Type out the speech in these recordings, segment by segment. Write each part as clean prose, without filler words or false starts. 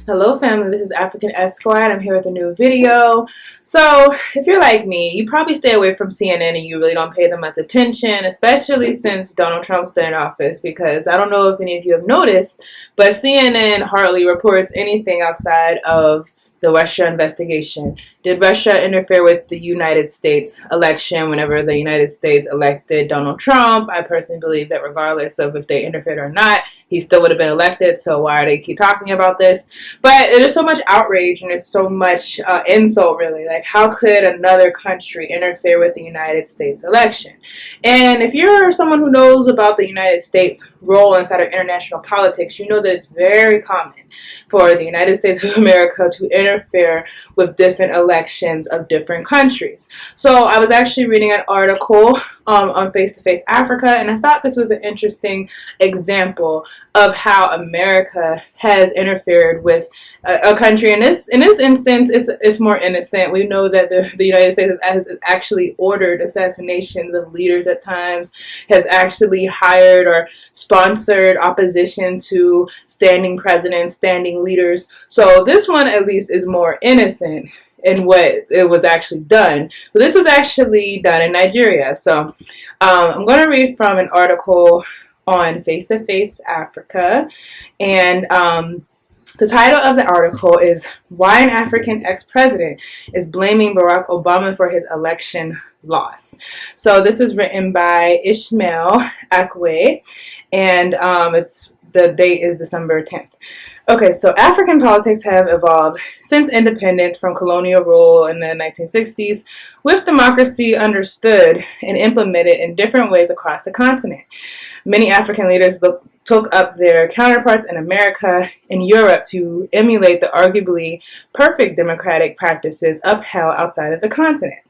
Hello family, this is African Esquire. I'm here with a new video. So if you're like me, you probably stay away from CNN and you really don't pay them much attention, especially since Donald Trump's been in office, because I don't know if any of you have noticed, but CNN hardly reports anything outside of the Russia investigation. Did Russia interfere with the United States election whenever the United States elected Donald Trump? I personally believe that regardless of if they interfered or not, he still would have been elected, so why are they keep talking about this? But there's so much outrage and there's so much insult, really. Like, how could another country interfere with the United States election? And if you're someone who knows about the United States' role inside of international politics, you know that it's very common for the United States of America to interfere with different elections of different countries. So I was actually reading an article on Face to Face Africa, and I thought this was an interesting example of how America has interfered with a country. In this instance, it's more innocent. We know that the United States has actually ordered assassinations of leaders at times, has actually hired or sponsored opposition to standing presidents, standing leaders. So this one at least is more innocent in what it was actually done. But this was actually done in Nigeria. So I'm going to read from an article on Face to Face Africa, and the title of the article is Why an African Ex-President is Blaming Barack Obama for His Election Loss. So this was written by Ishmael Akwe, and the date is December 10th. Okay, so African politics have evolved since independence from colonial rule in the 1960s, with democracy understood and implemented in different ways across the continent. Many African leaders took up their counterparts in America and Europe to emulate the arguably perfect democratic practices upheld outside of the continent.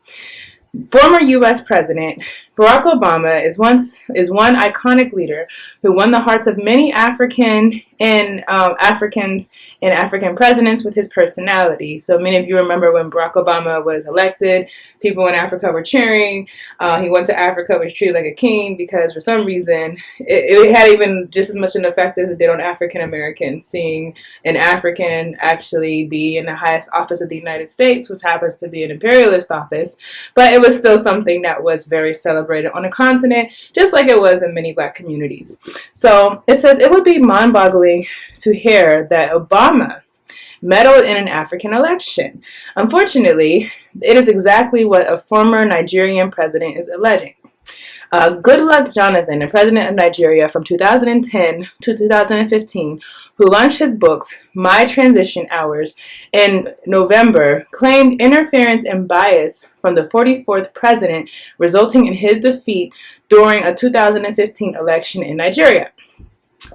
Former U.S. President Barack Obama is one iconic leader who won the hearts of many Africans and African presidents with his personality. So many of you remember when Barack Obama was elected, people in Africa were cheering. He went to Africa, was treated like a king because for some reason it had even just as much an effect as it did on African Americans, seeing an African actually be in the highest office of the United States, which happens to be an imperialist office. But it was still something that was very celebrated on the continent, just like it was in many black communities. So it says, it would be mind-boggling to hear that Obama meddled in an African election. Unfortunately, it is exactly what a former Nigerian president is alleging. Goodluck Jonathan, the president of Nigeria from 2010 to 2015, who launched his books, My Transition Hours, in November, claimed interference and bias from the 44th president, resulting in his defeat during a 2015 election in Nigeria.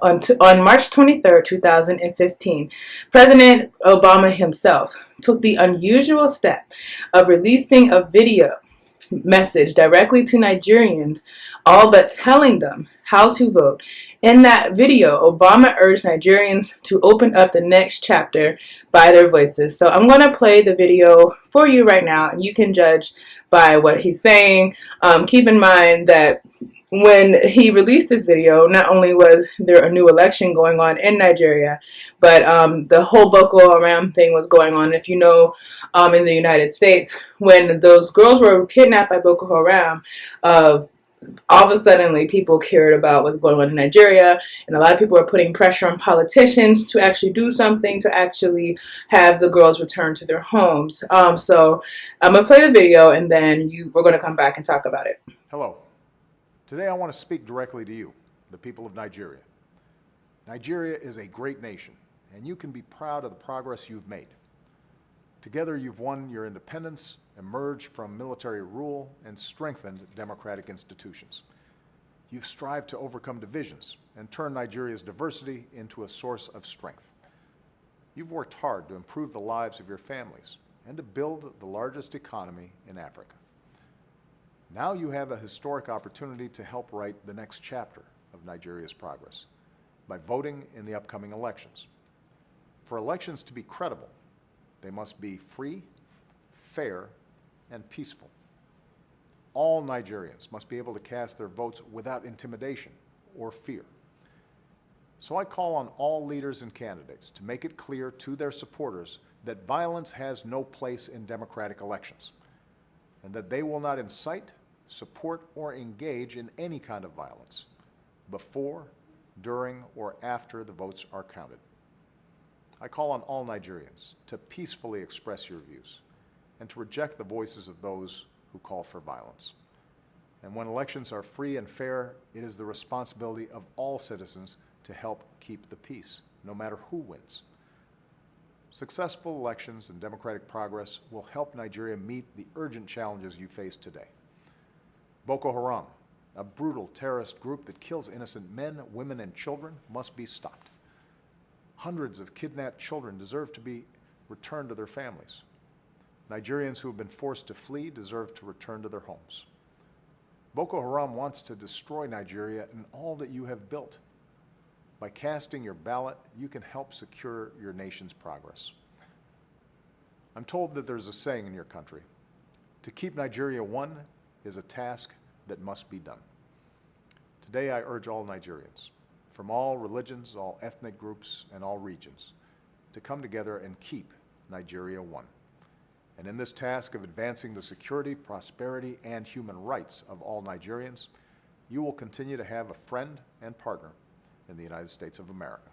On March 23, 2015, President Obama himself took the unusual step of releasing a video message directly to Nigerians, all but telling them how to vote. In that video, Obama urged Nigerians to open up the next chapter by their voices. So I'm going to play the video for you right now, and you can judge by what he's saying. Keep in mind that when he released this video, not only was there a new election going on in Nigeria, but the whole Boko Haram thing was going on. If you know, in the United States, when those girls were kidnapped by Boko Haram, all of a sudden people cared about what's going on in Nigeria, and a lot of people were putting pressure on politicians to actually do something to actually have the girls return to their homes. So I'm going to play the video, and then we're going to come back and talk about it. Hello. Today I want to speak directly to you, the people of Nigeria. Nigeria is a great nation, and you can be proud of the progress you've made. Together you've won your independence, emerged from military rule, and strengthened democratic institutions. You've strived to overcome divisions and turn Nigeria's diversity into a source of strength. You've worked hard to improve the lives of your families and to build the largest economy in Africa. Now you have a historic opportunity to help write the next chapter of Nigeria's progress by voting in the upcoming elections. For elections to be credible, they must be free, fair, and peaceful. All Nigerians must be able to cast their votes without intimidation or fear. So I call on all leaders and candidates to make it clear to their supporters that violence has no place in democratic elections, and that they will not incite, support, or engage in any kind of violence before, during, or after the votes are counted. I call on all Nigerians to peacefully express your views and to reject the voices of those who call for violence. And when elections are free and fair, it is the responsibility of all citizens to help keep the peace, no matter who wins. Successful elections and democratic progress will help Nigeria meet the urgent challenges you face today. Boko Haram, a brutal terrorist group that kills innocent men, women, and children, must be stopped. Hundreds of kidnapped children deserve to be returned to their families. Nigerians who have been forced to flee deserve to return to their homes. Boko Haram wants to destroy Nigeria and all that you have built. By casting your ballot, you can help secure your nation's progress. I'm told that there's a saying in your country, to keep Nigeria one is a task that must be done. Today I urge all Nigerians, from all religions, all ethnic groups, and all regions, to come together and keep Nigeria one. And in this task of advancing the security, prosperity, and human rights of all Nigerians, you will continue to have a friend and partner in the United States of America.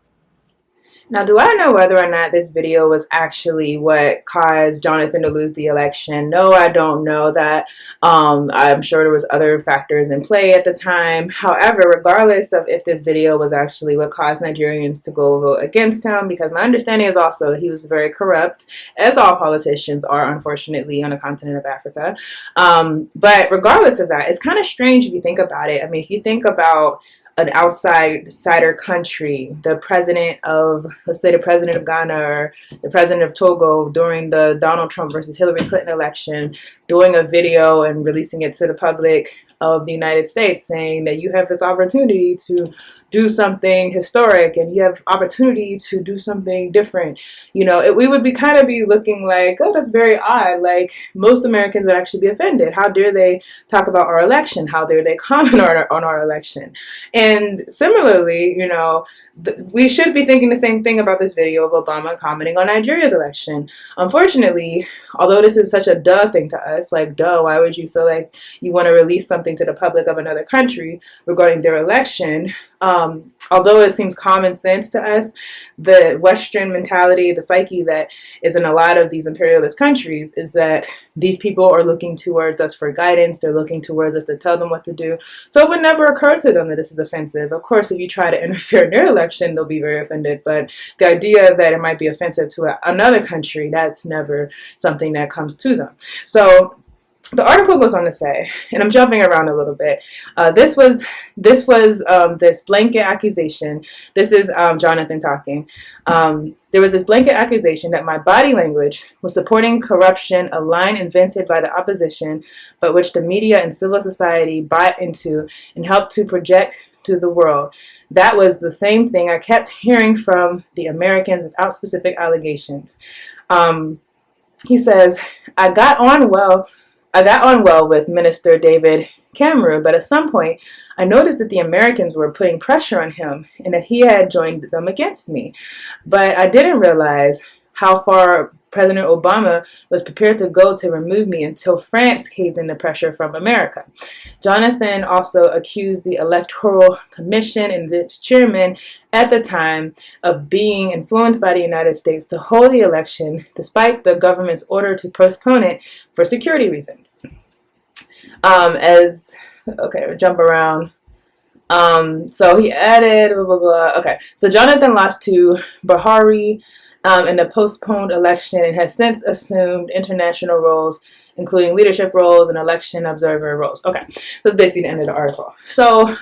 Now, do I know whether or not this video was actually what caused Jonathan to lose the election? No, I don't know that. I'm sure there was other factors in play at the time. However, regardless of if this video was actually what caused Nigerians to go vote against him, because my understanding is also he was very corrupt, as all politicians are, unfortunately, on the continent of Africa. But regardless of that, it's kind of strange if you think about it. I mean, if you think about an outsider country, the president of, let's say the president of Ghana or the president of Togo during the Donald Trump versus Hillary Clinton election, doing a video and releasing it to the public of the United States saying that you have this opportunity to do something historic and you have opportunity to do something different. You know, we would be kind of be looking like, oh, that's very odd. Like most Americans would actually be offended. How dare they talk about our election? How dare they comment on our election? And similarly, you know, we should be thinking the same thing about this video of Obama commenting on Nigeria's election. Unfortunately, although this is such a duh thing to us, like duh, why would you feel like you want to release something to the public of another country regarding their election? Although it seems common sense to us, the Western mentality, the psyche that is in a lot of these imperialist countries is that these people are looking towards us for guidance. They're looking towards us to tell them what to do. So it would never occur to them that this is offensive. Of course, if you try to interfere in their election, they'll be very offended. But the idea that it might be offensive to another country, that's never something that comes to them. So the article goes on to say, and I'm jumping around a little bit, this was this blanket accusation. This is Jonathan talking. There was this blanket accusation that my body language was supporting corruption, a line invented by the opposition, but which the media and civil society bought into and helped to project to the world. That was the same thing I kept hearing from the Americans without specific allegations. He says, I got on well with Minister David Cameron, but at some point I noticed that the Americans were putting pressure on him and that he had joined them against me. But I didn't realize how far President Obama was prepared to go to remove me until France caved in the pressure from America. Jonathan also accused the Electoral Commission and its chairman at the time of being influenced by the United States to hold the election despite the government's order to postpone it for security reasons. Jump around. So he added, blah, blah, blah. Okay, so Jonathan lost to Buhari in the postponed election and has since assumed international roles, including leadership roles and election observer roles. Okay, so it's basically the end of the article. So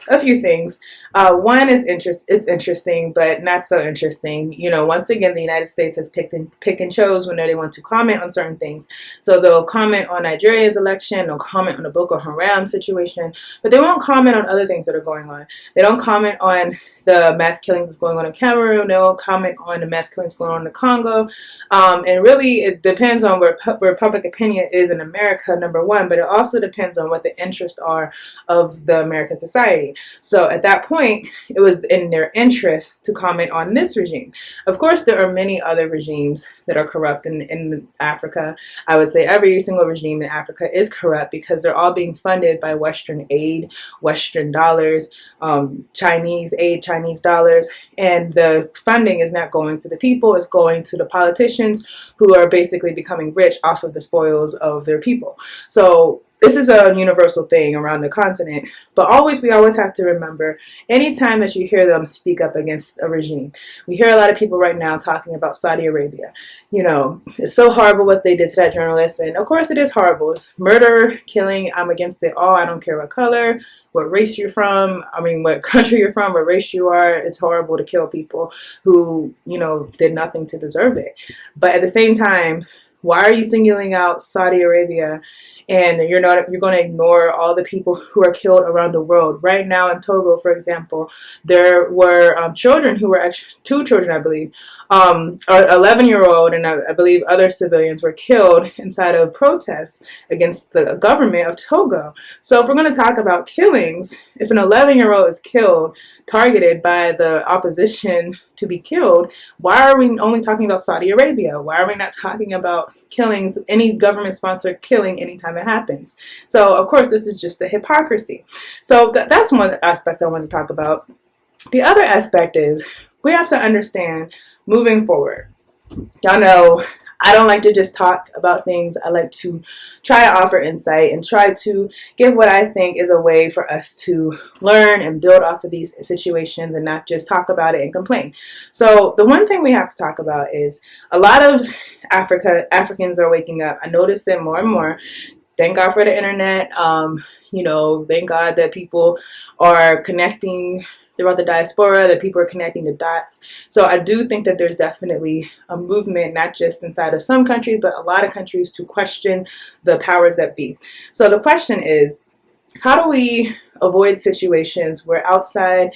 a few things. One is it's interesting, but not so interesting. You know, once again, the United States has pick and chose when they want to comment on certain things. So they'll comment on Nigeria's election, they'll comment on the Boko Haram situation, but they won't comment on other things that are going on. They don't comment on the mass killings that's going on in Cameroon. They won't comment on the mass killings going on in the Congo. And really, it depends on where public opinion is in America, number one, but it also depends on what the interests are of the American society. So at that point, point, it was in their interest to comment on this regime. Of course, there are many other regimes that are corrupt in Africa. I would say every single regime in Africa is corrupt because they're all being funded by Western aid, Western dollars, Chinese aid, Chinese dollars, and the funding is not going to the people, it's going to the politicians who are basically becoming rich off of the spoils of their people. So this is a universal thing around the continent, but we always have to remember, anytime that you hear them speak up against a regime, we hear a lot of people right now talking about Saudi Arabia. You know, it's so horrible what they did to that journalist, and of course it is horrible. It's murder, killing, I'm against it all. I don't care what color, what race you're from, what country you're from, what race you are. It's horrible to kill people who, did nothing to deserve it. But at the same time, why are you singling out Saudi Arabia and you're going to ignore all the people who are killed around the world? Right now in Togo, for example, there were children who were actually, 2 children, I believe, an 11-year-old and I believe other civilians were killed inside of protests against the government of Togo. So if we're going to talk about killings, if an 11-year-old is killed, targeted by the opposition to be killed, why are we only talking about Saudi Arabia? Why are we not talking about killings, any government-sponsored killing anytime it happens? So, of course, this is just the hypocrisy. So that's one aspect I want to talk about. The other aspect is we have to understand moving forward. Y'all know I don't like to just talk about things. I like to try to offer insight and try to give what I think is a way for us to learn and build off of these situations and not just talk about it and complain. So the one thing we have to talk about is a lot of Africans are waking up. I notice it more and more. Thank God for the internet. Thank God that people are connecting throughout the diaspora, that people are connecting the dots. So I do think that there's definitely a movement, not just inside of some countries, but a lot of countries to question the powers that be. So the question is, how do we avoid situations where outside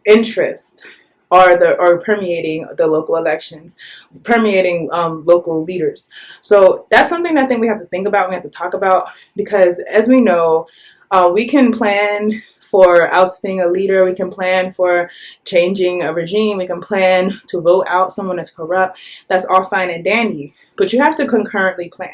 interests are permeating the local elections, permeating local leaders? So that's something I think we have to think about, we have to talk about, because as we know, we can plan for ousting a leader, we can plan for changing a regime, we can plan to vote out someone that's corrupt. That's all fine and dandy, but you have to concurrently plan.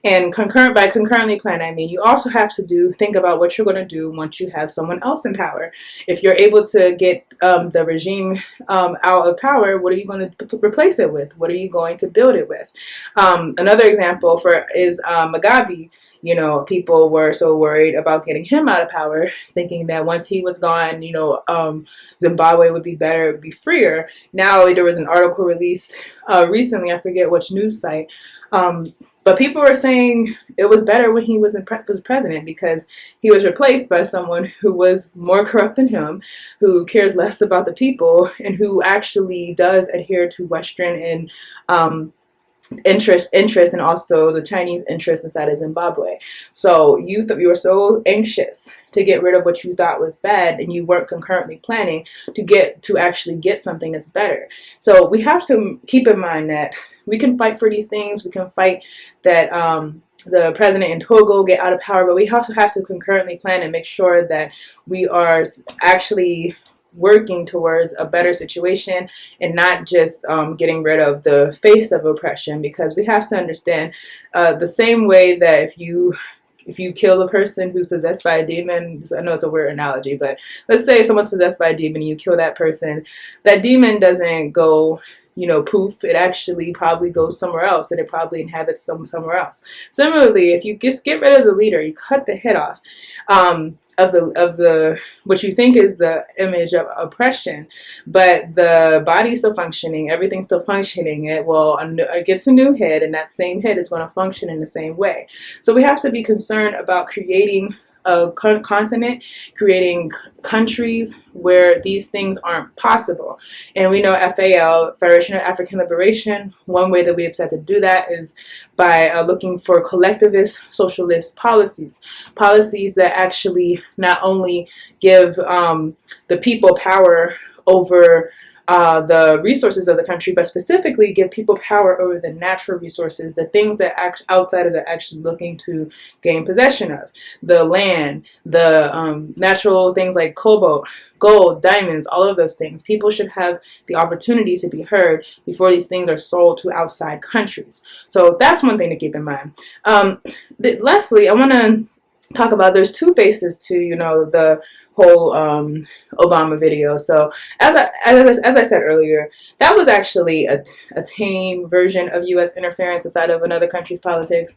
And by concurrently plan, I mean you also have to think about what you're going to do once you have someone else in power. If you're able to get the regime out of power, what are you going to replace it with? What are you going to build it with? Another example is Mugabe. People were so worried about getting him out of power, thinking that once he was gone, Zimbabwe would be better, be freer. Now there was an article released recently, I forget which news site, but people were saying it was better when he was president because he was replaced by someone who was more corrupt than him, who cares less about the people, and who actually does adhere to Western and interest and also the Chinese interest inside of Zimbabwe. So you were so anxious to get rid of what you thought was bad, and you weren't concurrently planning to actually get something that's better. So we have to keep in mind that we can fight for these things. We can fight that the president in Togo get out of power, but we also have to concurrently plan and make sure that we are actually working towards a better situation and not just getting rid of the face of oppression, because we have to understand the same way that if you kill a person who's possessed by a demon, I know it's a weird analogy, but let's say someone's possessed by a demon and you kill that person, that demon doesn't go poof, it actually probably goes somewhere else and it probably inhabits somewhere else. Similarly, if you just get rid of the leader, you cut the head off of the what you think is the image of oppression, but the body's still functioning, everything's still functioning, it gets a new head, and that same head is going to function in the same way. So we have to be concerned about creating a continent, creating countries where these things aren't possible. And we know FAL, Federation of African Liberation, one way that we have said to do that is by looking for collectivist socialist policies that actually not only give the people power over the resources of the country, but specifically give people power over the natural resources, the things that outsiders are actually looking to gain possession of, the land, the natural things like cobalt, gold, diamonds, all of those things. People should have the opportunity to be heard before these things are sold to outside countries. So that's one thing to keep in mind. Lastly, I want to talk about, there's two faces to, the whole Obama video. So as I said earlier, that was actually a tame version of U.S. interference inside of another country's politics.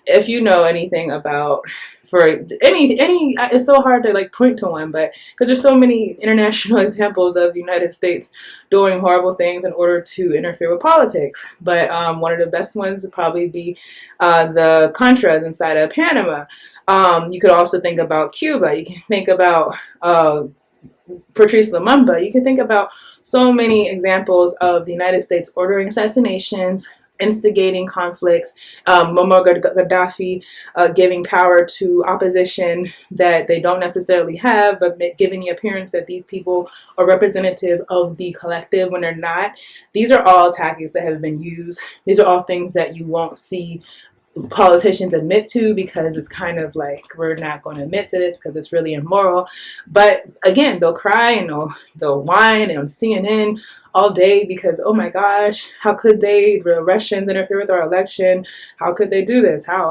If you know anything about, for any, it's so hard to like point to one, but because there's so many international examples of the United States doing horrible things in order to interfere with politics. But one of the best ones would probably be the Contras inside of Panama. You could also think about Cuba. You can think about Patrice Lumumba. You can think about so many examples of the United States ordering assassinations, instigating conflicts, Muammar Gaddafi giving power to opposition that they don't necessarily have, but giving the appearance that these people are representative of the collective when they're not. These are all tactics that have been used. These are all things that you won't see politicians admit to, because it's kind of like, we're not going to admit to this because it's really immoral. But again, they'll cry and they'll whine on CNN all day because, oh my gosh, how could the Russians interfere with our election? How could they do this? How?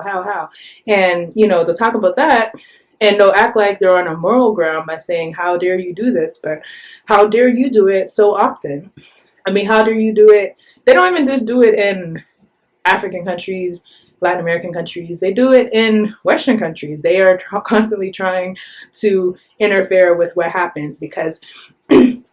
And they'll talk about that. And they'll act like they're on a moral ground by saying, how dare you do this? But how dare you do it so often? I mean, how dare you do it? They don't even just do it in African countries, Latin American countries. They do it in Western countries. They are constantly trying to interfere with what happens, because in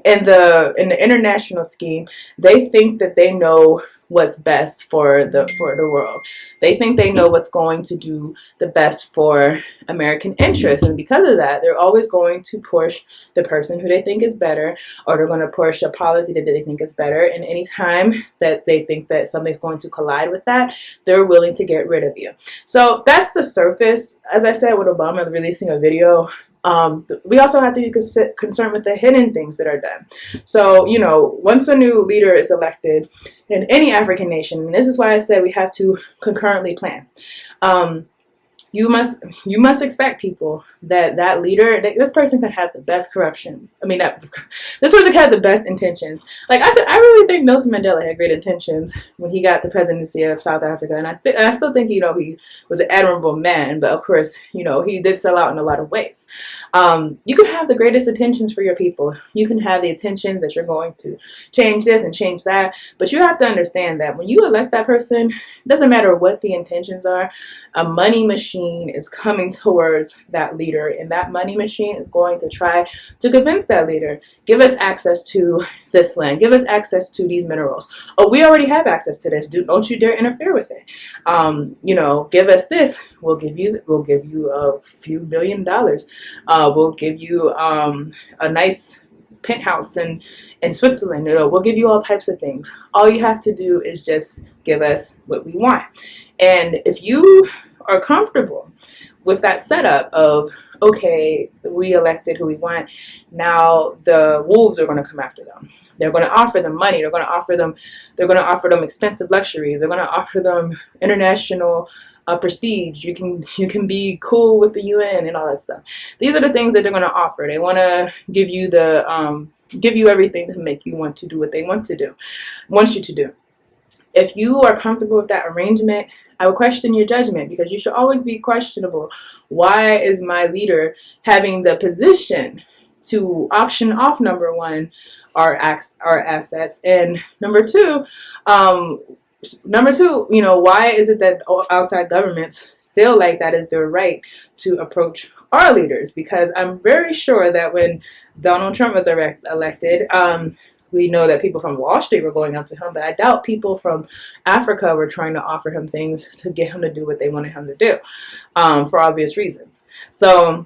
the international scheme, they think that they know what's best for the world. They think they know what's going to do the best for American interests, and because of that, they're always going to push the person who they think is better, or they're going to push a policy that they think is better. And anytime that they think that something's going to collide with that, they're willing to get rid of you. So that's the surface. As I said, with Obama releasing a video, we also have to be concerned with the hidden things that are done. So, once a new leader is elected in any African nation, and this is why I said we have to concurrently plan, you must expect people that leader, this person could have the best corruption. I mean, this person could have the best intentions. Like, I really think Nelson Mandela had great intentions when he got the presidency of South Africa, and I still think he was an admirable man. But of course, he did sell out in a lot of ways. You can have the greatest intentions for your people. You can have the intentions that you're going to change this and change that, but you have to understand that when you elect that person, it doesn't matter what the intentions are. A money machine is coming towards that leader, and that money machine is going to try to convince that leader, give us access to this land, give us access to these minerals. Oh, we already have access to this. Don't you dare interfere with it. Give us this. We'll give you a few $1 billion. We'll give you a nice penthouse in Switzerland. We'll give you all types of things. All you have to do is just give us what we want. And if you are comfortable with that setup of, okay, we elected who we want, now the wolves are going to come after them. They're going to offer them money. They're going to offer them expensive luxuries. They're going to offer them international prestige. You can be cool with the UN and all that stuff. These are the things that they're going to offer. They want to give you everything to make you want to do what they want you to do. If you are comfortable with that arrangement, I would question your judgment, because you should always be questionable. Why is my leader having the position to auction off, number one, our assets, and number two, why is it that outside governments feel like that is their right to approach our leaders? Because I'm very sure that when Donald Trump was elected, we know that people from Wall Street were going up to him, but I doubt people from Africa were trying to offer him things to get him to do what they wanted him to do, for obvious reasons. So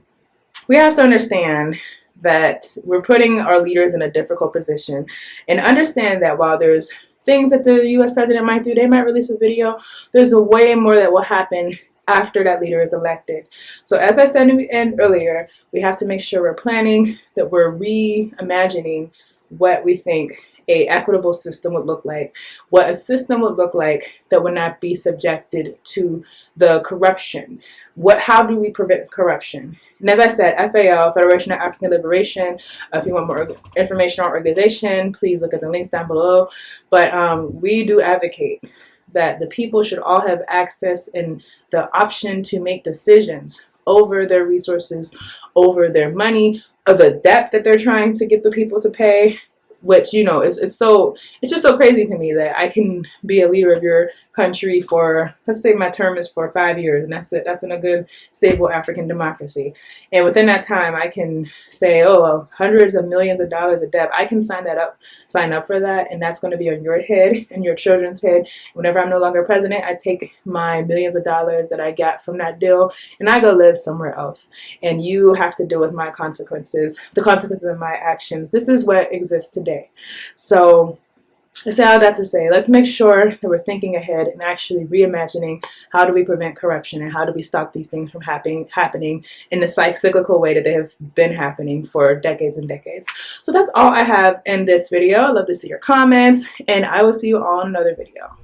we have to understand that we're putting our leaders in a difficult position, and understand that while there's things that the U.S. president might do, they might release a video, there's a way more that will happen after that leader is elected. So as I said earlier, we have to make sure we're planning, that we're reimagining what we think a equitable system would look like, what a system would look like that would not be subjected to the corruption. How do we prevent corruption? And as I said, FAL, Federation of African Liberation. If you want more information on our organization, please look at the links down below. But we do advocate that the people should all have access and the option to make decisions over their resources, over their money, of the debt that they're trying to get the people to pay, which, you know, it's just so crazy to me that I can be a leader of your country for, let's say my term is for 5 years, and that's it. That's in a good, stable African democracy. And within that time, I can say, oh, well, hundreds of millions of dollars of debt. I can sign up for that, and that's going to be on your head and your children's head. Whenever I'm no longer president, I take my millions of dollars that I got from that deal, and I go live somewhere else. And you have to deal with my consequences, the consequences of my actions. This is what exists today. So I say all that to say, let's make sure that we're thinking ahead and actually reimagining how do we prevent corruption and how do we stop these things from happening in the cyclical way that they have been happening for decades and decades. So that's all I have in this video. I'd love to see your comments, and I will see you all in another video.